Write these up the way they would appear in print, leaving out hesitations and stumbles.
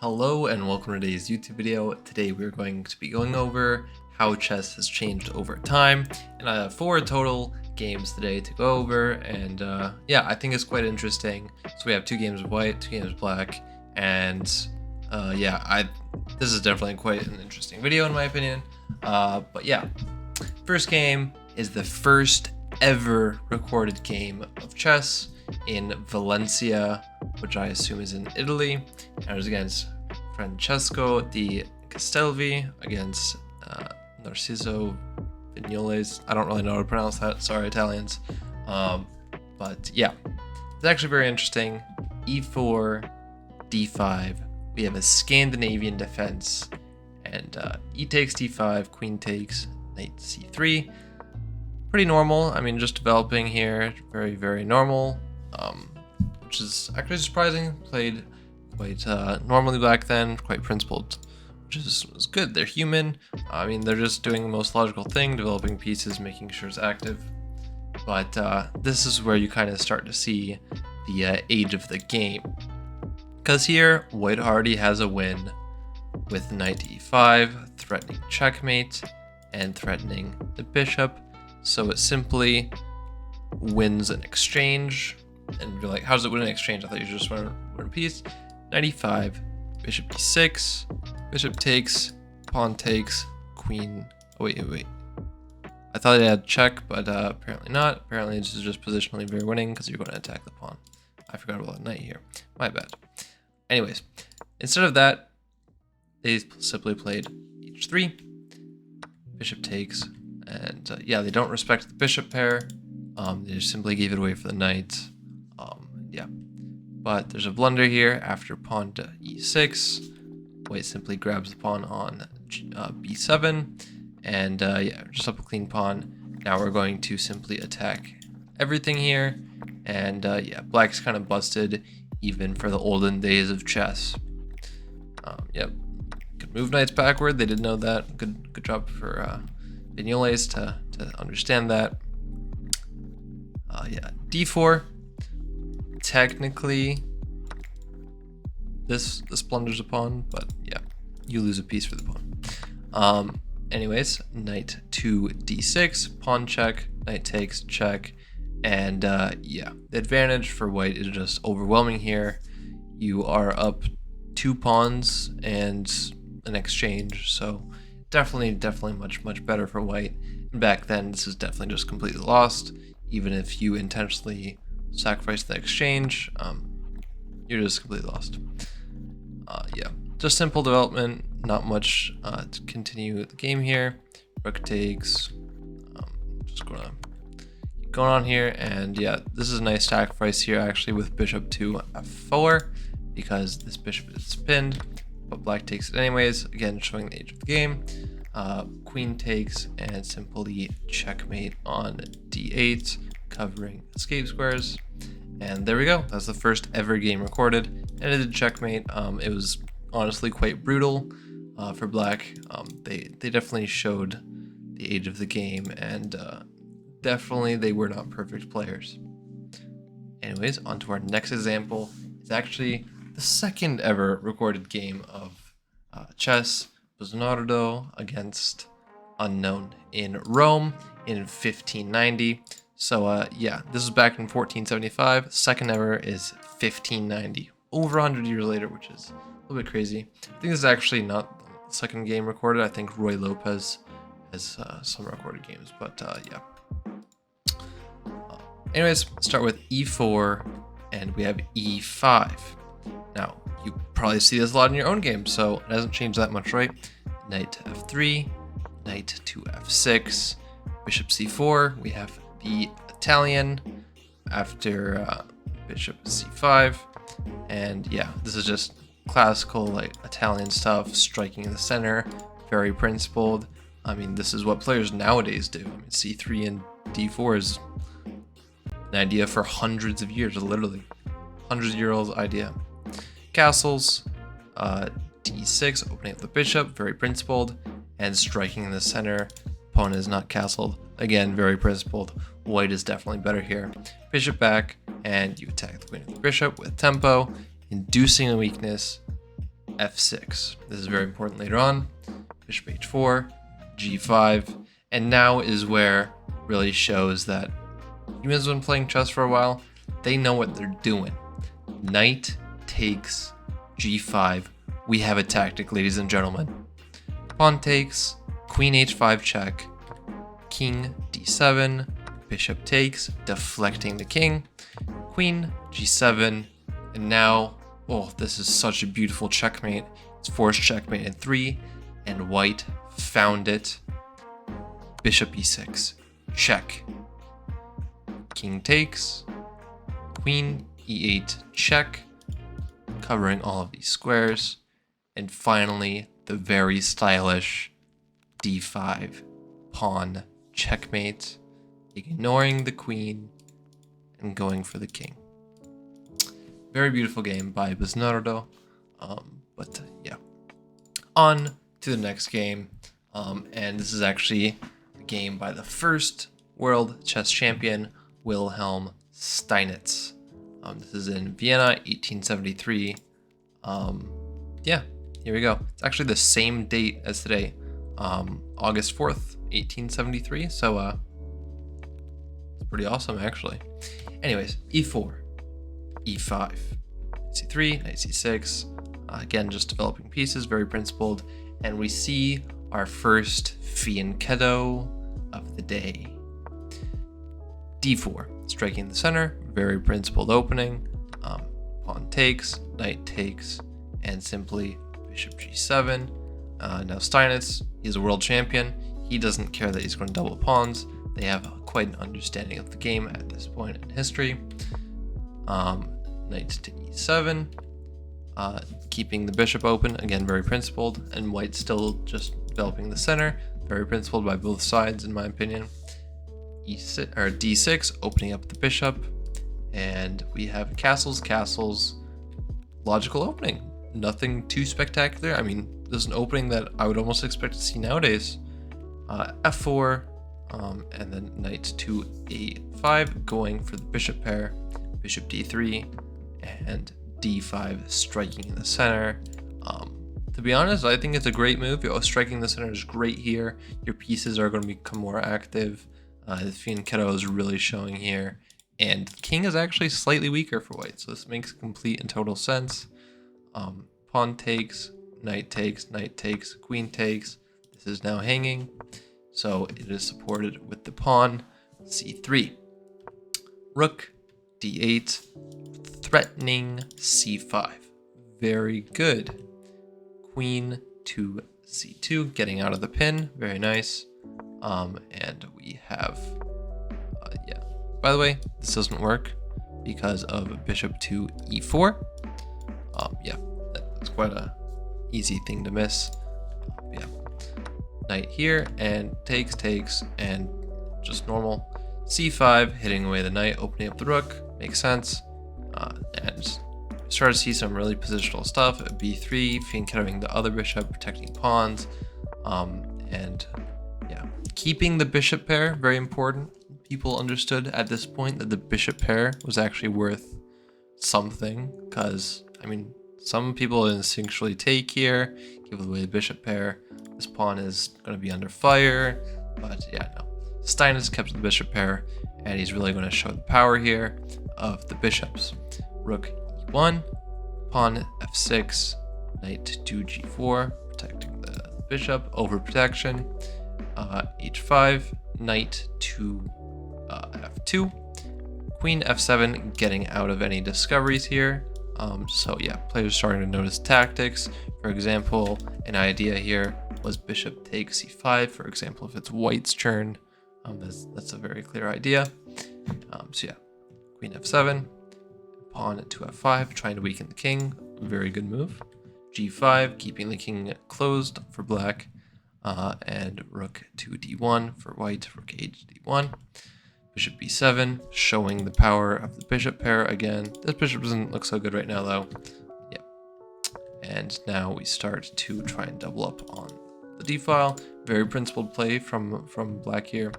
Hello and welcome to today's YouTube video. Today we're going to be going over how chess has changed over time, and I have 4 total games today to go over, and yeah, I think it's quite interesting. So we have 2 games of white, 2 games of black, and this is definitely quite an interesting video in my opinion. But yeah, first game is the first ever recorded game of chess in Valencia, which I assume is in Italy, and it was against Francesco di Castelvi against Narciso Vignoles. I don't really know how to pronounce that, sorry Italians. But yeah, it's actually very interesting. E4, D5, we have a Scandinavian defense, and E takes D5, Queen takes, Knight C3. Pretty normal, I mean, just developing here, very, very normal, which is actually surprising. Played quite normally back then, quite principled, which was good. They're human. I mean, they're just doing the most logical thing, developing pieces, making sure it's active. But this is where you kind of start to see the age of the game. Because here, white already has a win with Knight E5, threatening checkmate, and threatening the bishop. So it simply wins an exchange. And you're like, how does it win an exchange? I thought you just win a piece. Knight e5, bishop d6, bishop takes, pawn takes, queen. Oh, wait. I thought it had check, but apparently not. Apparently this is just positionally very winning because you're going to attack the pawn. I forgot about knight here. My bad. Anyways, instead of that, they simply played h3, bishop takes, and yeah, they don't respect the bishop pair. They just simply gave it away for the knight. Yeah, but there's a blunder here after pawn to e6. White simply grabs the pawn on b7, and yeah, just up a clean pawn. Now we're going to simply attack everything here, and yeah, black's kind of busted even for the olden days of chess. Yep, could move knights backward. They did know that. Good job for Vignoles to understand that. Yeah, d4. Technically, this blunders a pawn, but yeah, you lose a piece for the pawn. Anyways, knight to d6, pawn check, knight takes, check, and yeah, the advantage for white is just overwhelming here. You are up 2 pawns and an exchange, so definitely much better for white. Back then, this is definitely just completely lost. Even if you intentionally sacrifice the exchange, you're just completely lost. Yeah, just simple development, not much to continue the game here. Rook takes, just gonna keep going on here, and yeah, this is a nice sacrifice here actually with bishop to f4 because this bishop is pinned, but black takes it anyways, again showing the age of the game. Queen takes and simply checkmate on d8, covering escape squares, and there we go. That's the first ever game recorded, and it did checkmate. It was honestly quite brutal for black. They definitely showed the age of the game, and definitely they were not perfect players. Anyways, on to our next example. It's actually the second ever recorded game of chess. It was Naruto against unknown in Rome in 1590. So yeah, this is back in 1475. Second ever is 1590, over 100 years later, which is a little bit crazy. I think this is actually not the second game recorded. I think Roy Lopez has some recorded games, but yeah. Anyways, start with e4, and we have e5. Now, you probably see this a lot in your own game, so it hasn't changed that much, right? Knight to f3, knight to f6, bishop c4. We have the Italian after bishop c5, and yeah, this is just classical like Italian stuff, striking in the center, very principled. I mean, this is what players nowadays do. I mean, c3 and d4 is an idea for hundreds of years, literally 100-year-old idea. Castles, d6, opening up the bishop, very principled, and striking in the center. Pawn is not castled, again, very principled. White is definitely better here. Bishop back, and you attack the queen of the bishop with tempo, inducing a weakness, f6. This is very important later on. Bishop h4, g5, and now is where really shows that humans have been playing chess for a while. They know what they're doing. Knight takes g5. We have a tactic, ladies and gentlemen. Pawn takes, queen h5 check, king d7, bishop takes, deflecting the king, queen g7, and now, oh, this is such a beautiful checkmate. It's forced checkmate in 3, and white found it. Bishop e6, check. King takes, queen e8 check, covering all of these squares, and finally the very stylish d5 pawn checkmate, ignoring the queen and going for the king. Very beautiful game by Naruto. Yeah, on to the next game, and this is actually a game by the first world chess champion, Wilhelm Stein. This is in Vienna, 1873. Yeah, here we go. It's actually the same date as today, August 4th, 1873. So it's pretty awesome, actually. Anyways, e4, e5, c3, knight c6. Again, just developing pieces, very principled. And we see our first fianchetto of the day. d4, striking the center, very principled opening. Pawn takes, knight takes, and simply bishop g7. Now Steinitz, he's a world champion. He doesn't care that he's going to double pawns. They have quite an understanding of the game at this point in history. Knight to e7, keeping the bishop open, again very principled, and white still just developing the center, very principled by both sides in my opinion. E6 or d6, opening up the bishop, and we have castles, logical opening. Nothing too spectacular. I mean, there's an opening that I would almost expect to see nowadays. f4, and then knight to a5, going for the bishop pair, bishop d3, and d5, striking in the center. To be honest, I think it's a great move. Striking the center is great here. Your pieces are going to become more active. The fianchetto is really showing here. And king is actually slightly weaker for white, so this makes complete and total sense. Pawn takes, knight takes, queen takes. This is now hanging, so it is supported with the pawn. c3, rook d8, threatening c5. Very good. Queen to c2, getting out of the pin. Very nice. And we have, yeah. By the way, this doesn't work because of bishop to e4. Yeah, that's quite a easy thing to miss. Yeah, knight here and takes, and just normal. c5, hitting away the knight, opening up the rook, makes sense. And start to see some really positional stuff. b3, fianchettoing the other bishop, protecting pawns, and yeah, keeping the bishop pair, very important. People understood at this point that the bishop pair was actually worth something, because I mean, some people instinctually take here, give away the bishop pair. This pawn is going to be under fire, but yeah, no. Stein has kept the bishop pair, and he's really going to show the power here of the bishops. Rook e1, pawn f6, knight to g4, protecting the bishop, overprotection. h5, knight to f2, queen f7, getting out of any discoveries here. So yeah, players starting to notice tactics. For example, an idea here was bishop takes c5. For example, if it's white's turn, that's a very clear idea. So yeah, queen f7, pawn to f5, trying to weaken the king. Very good move. g5, keeping the king closed for black, and rook to d1 for white. Rook h d1. Bishop b7, showing the power of the bishop pair again. This bishop doesn't look so good right now, though. Yeah. And now we start to try and double up on the d-file. Very principled play from black here.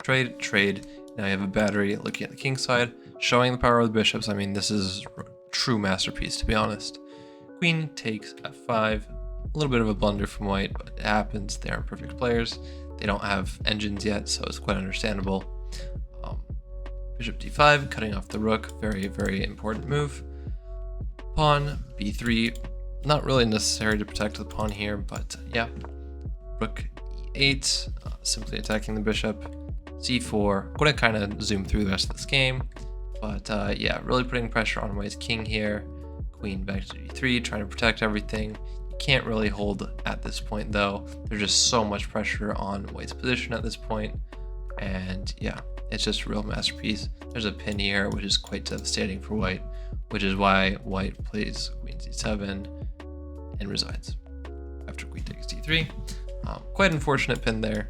Trade. Now you have a battery looking at the king side, showing the power of the bishops. I mean, this is a true masterpiece, to be honest. Queen takes f5. A little bit of a blunder from white, but it happens. They aren't perfect players. They don't have engines yet, so it's quite understandable. Bishop d5, cutting off the rook. Very, very important move. Pawn b3. Not really necessary to protect the pawn here, but yeah. Rook e8, simply attacking the bishop. c4. I'm going to kind of zoom through the rest of this game, but yeah, really putting pressure on white's king here. Queen back to d3, trying to protect everything. You can't really hold at this point though. There's just so much pressure on white's position at this point, and yeah, it's just a real masterpiece. There's a pin here, which is quite devastating for white, which is why white plays queen c7 and resigns after queen takes d3. Quite unfortunate pin there.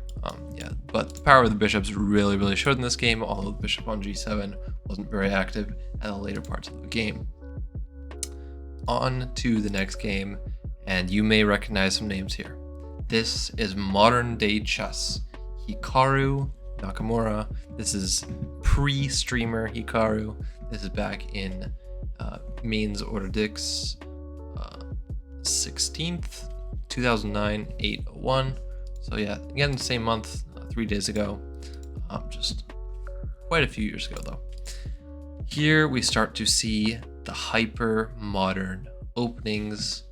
Yeah, but the power of the bishops really showed in this game, although the bishop on g7 wasn't very active at the later parts of the game. On to the next game, and you may recognize some names here. This is modern day chess. Hikaru Nakamura. This is pre-streamer Hikaru. This is back in Mainz Order Dix 16th, 2009, 801. So yeah, again, the same month, 3 days ago. Just quite a few years ago though. Here we start to see the hyper modern openings.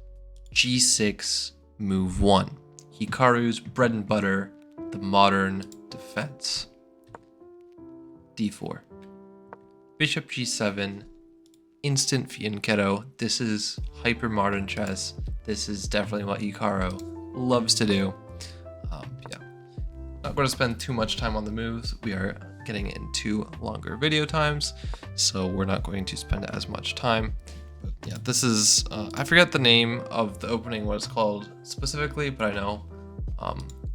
G6, move 1. Hikaru's bread and butter, the modern defense. d4. Bishop g7, instant fianchetto. This is hyper modern chess. This is definitely what Hikaru loves to do. Yeah, not going to spend too much time on the moves. We are getting into longer video times, so we're not going to spend as much time. But yeah, this is, I forget the name of the opening, what it's called specifically, but I know.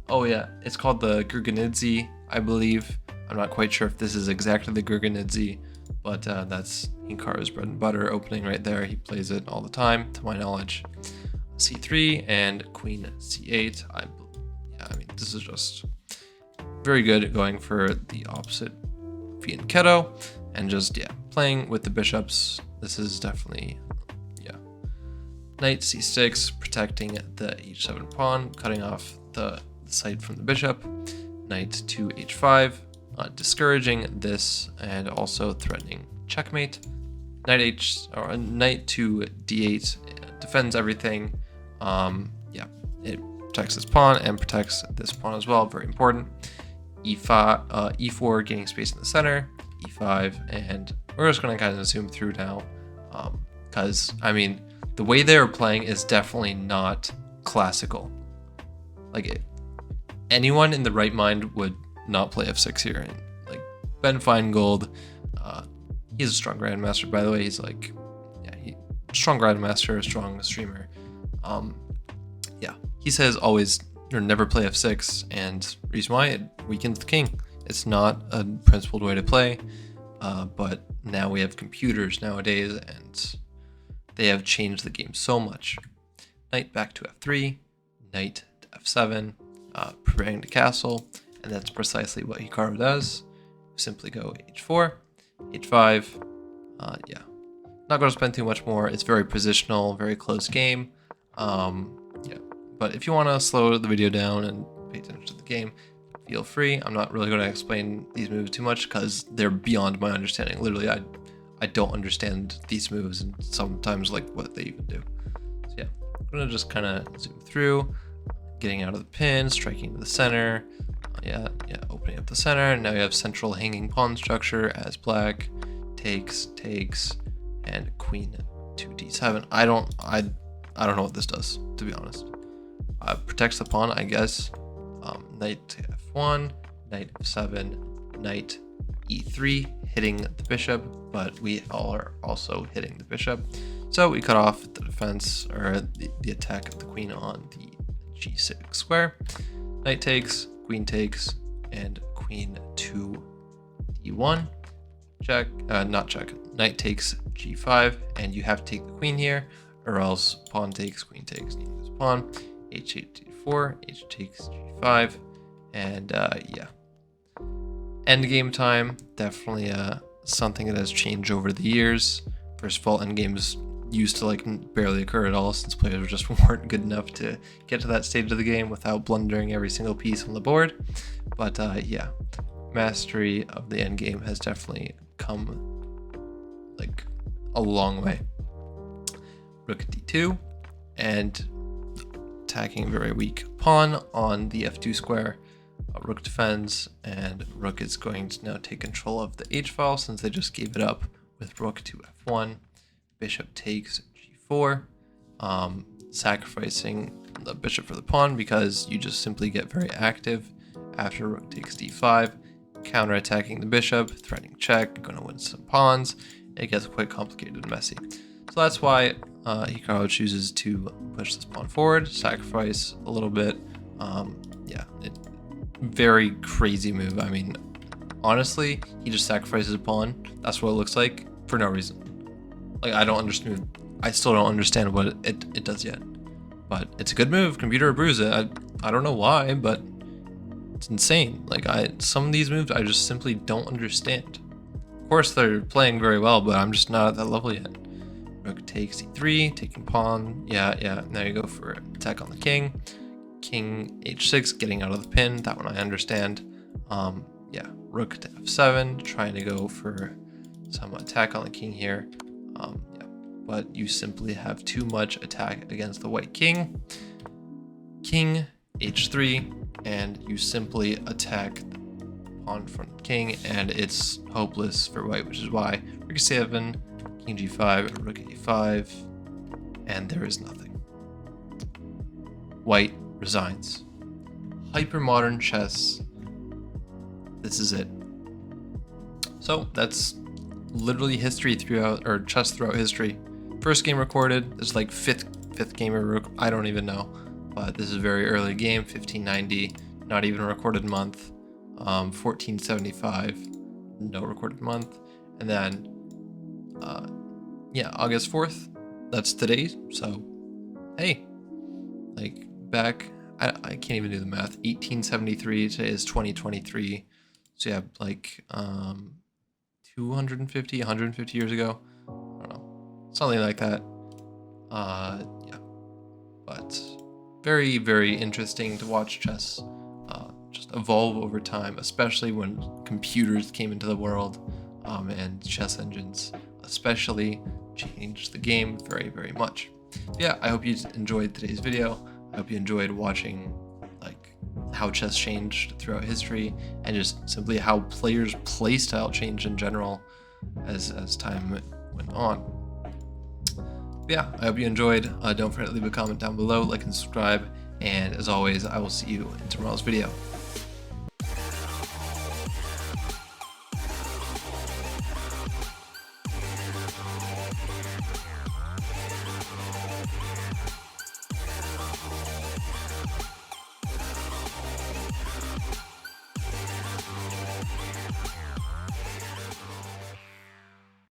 Oh yeah, it's called the Gurgenidze, I believe. I'm not quite sure if this is exactly the Gurgenidze, but that's Hikaru's bread and butter opening right there. He plays it all the time, to my knowledge. c3 and queen c8. I mean, this is just very good at going for the opposite fianchetto and just, yeah, playing with the bishops. This is definitely, yeah. Knight c6, protecting the h7 pawn, cutting off the site from the bishop. Knight to h5, discouraging this and also threatening checkmate. Knight to d8 defends everything. Yeah, it protects this pawn and protects this pawn as well. Very important. e5, e4, gaining space in the center. e5, and we're just going to kind of zoom through now, because I mean, the way they're playing is definitely not classical. Like, anyone in the right mind would not play f6 here. And like Ben Feingold, he's a strong grandmaster, by the way. He's like, yeah, strong grandmaster, strong streamer. Yeah, he says always or never play f6, and reason why, it weakens the king. It's not a principled way to play, but now we have computers nowadays, and they have changed the game so much. Knight back to f3, knight to f7, preparing to castle, and that's precisely what Hikaru does. Simply go h4, h5. Yeah, not going to spend too much more. It's very positional, very close game. Yeah, but if you want to slow the video down and pay attention to the game, feel free. I'm not really going to explain these moves too much because they're beyond my understanding. Literally, I don't understand these moves and sometimes like what they even do. So yeah, I'm going to just kind of zoom through, getting out of the pin, striking to the center. Yeah, opening up the center. Now you have central hanging pawn structure as black takes, and queen to d7. I don't know what this does, to be honest. Protects the pawn, I guess. Knight to f1, knight f7, knight e3, hitting the bishop, but we all are also hitting the bishop. So we cut off the defense, or the attack of the queen on the g6 square. Knight takes, and queen to d1. Check, not check. Knight takes g5, and you have to take the queen here, or else pawn takes, queen takes, pawn, h8 d4, h takes g5, and yeah. Endgame time, definitely something that has changed over the years. First of all, endgame's used to like barely occur at all, since players just weren't good enough to get to that stage of the game without blundering every single piece on the board. But yeah, mastery of the end game has definitely come like a long way. Rook d2, and attacking a very weak pawn on the f2 square. Rook defends, and rook is going to now take control of the h-file since they just gave it up with rook to f1. Bishop takes g4, sacrificing the bishop for the pawn because you just simply get very active after rook takes d5, counterattacking the bishop, threatening check, going to win some pawns. It gets quite complicated and messy. So that's why Hikaru chooses to push this pawn forward, sacrifice a little bit. Yeah, very crazy move. I mean, honestly, he just sacrifices a pawn. That's what it looks like for no reason. Like, I don't understand. I still don't understand what it does yet. But it's a good move. Computer approves it. I don't know why, but it's insane. Like, some of these moves I just simply don't understand. Of course, they're playing very well, but I'm just not at that level yet. Rook takes e3, taking pawn. Yeah. Now you go for attack on the king. King h6, getting out of the pin. That one I understand. Yeah, rook to f7, trying to go for some attack on the king here. Yeah, but you simply have too much attack against the white king. King h3, and you simply attack pawn from the king, and it's hopeless for white, which is why rook e7, king g5, rook a5, and there is nothing. White resigns. Hypermodern chess. This is it. So that's literally history throughout, or chess throughout history. First game recorded. This is like fifth game ever. I don't even know, but this is a very early game. 1590, not even a recorded month. 1475, no recorded month, and then yeah, August 4th. That's today. So hey, like back. I can't even do the math. 1873. Today is 2023. So yeah, like 250, 150 years ago. I don't know, something like that. Yeah, but very, very interesting to watch chess just evolve over time, especially when computers came into the world, and chess engines especially changed the game very, very much. Yeah, I hope you enjoyed today's video. I hope you enjoyed watching like how chess changed throughout history, and just simply how players' play style changed in general as time went on. Yeah, I hope you enjoyed. Don't forget to leave a comment down below, like and subscribe, and as always, I will see you in tomorrow's video.